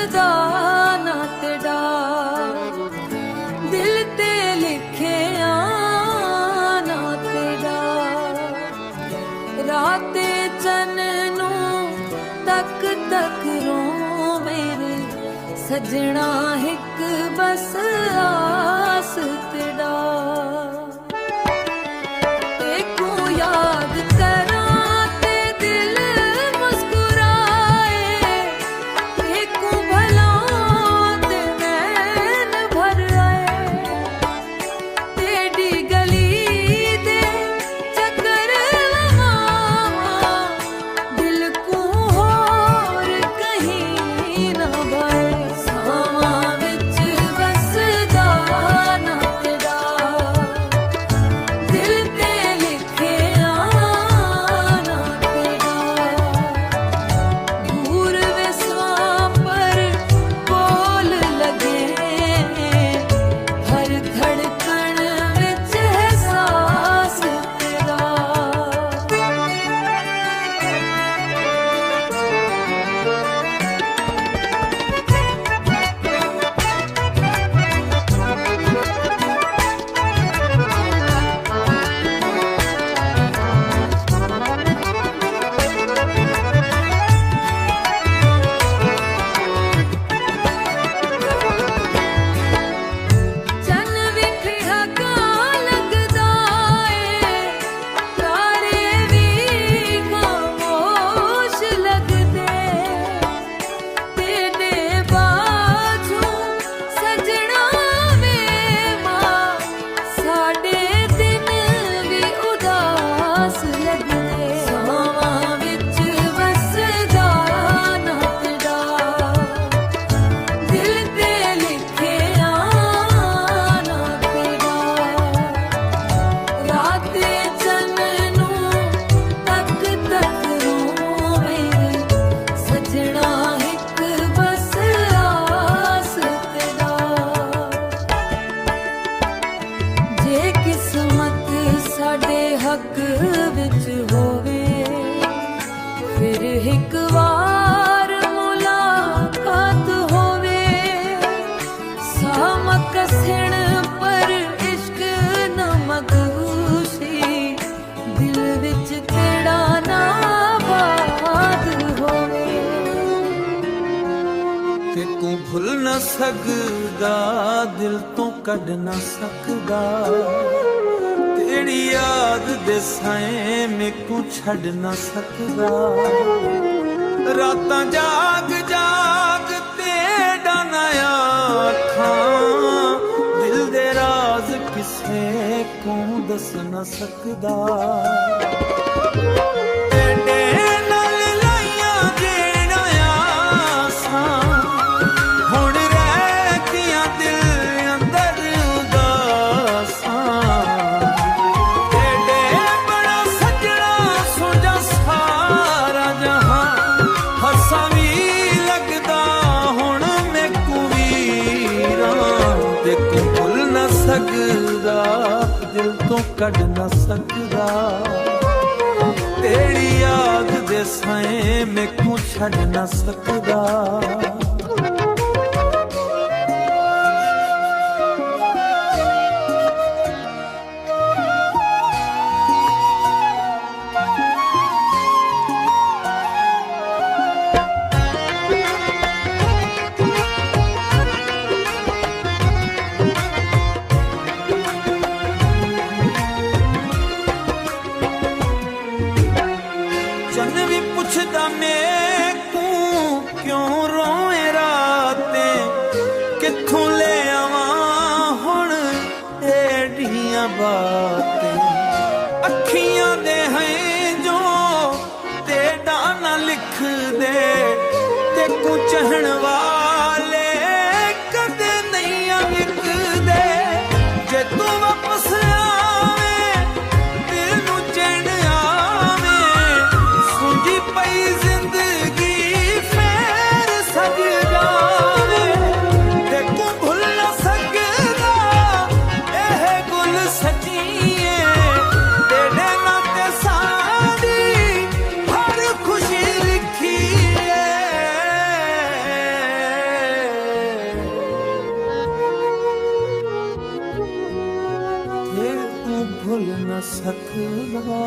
बसदा ना तेरा दिल ते लिखिया ना तेरा राते चन्नू तक तक रो मेरे सजना हिक बस आस तेरा तेको याद करा ते दिल मुस्कुराए तेको भला ते नैन भर आए तेरी गली दे चक्कर लगावा दिल को होर कहीं ना भाए सावा विच बसदा ना तेरा दिल ते लिखिया ना तेरा दूर विसवां पर बोल लगे हर धड़कन विच एहसास तेरा चन्न विखड़ा का लगदा ए तारे भी खामोश लगदे तेरे बाजू सजना वे मां साडे दिन भी उदास लगदे सावा विच बसदा ना तेरा दिल ते लिखिया ना तेरा राते चन्नू तक तक रोवे सजना हिक बस आस तेरा जे किस्मत साडे हक विच होवे फिर एक बार मुलाकात होवे सामक सिण पर इश्क नमगूशी दिल विच तेरा ना बात होवे तेको भुल न सकदा दिल तो कढ न सकदा तेरी याद दे साए मेको छड़ न सकदा रातां जाग जाग तेरा नया आखां दिल दे राज किसे को दस न सकदा तेरे नाल लाइयां जेड़ा आसां हुण रह गईयां दिल अंदर उदासां तेरे बड़ा सजना सोजा सारा जहां हसा भी लगदा हुण मैकू वीरां तेको भुल न सकदा दिल तो कढ न सकदा तेरी याद दे साए मैकू छड़ न सकदा चन्न भी पुछदा मैकू क्यों रोए राते कित्थों ले आवां हुण एडियां बातें अखियां दे हैं जो तेरा ना लिख दे तेकू चहण वाले कदे नहीं विकदे जे तू वापस आवे दिल नू चैन आवे सुझी पई जिंदगी फेर सज जावे तेको भुल न सकदा एह गुल सचिए तेरे नाते साड़ी हर खुशी लिखी है ਭੁੱਲ ਨਾ ਸਕਦਾ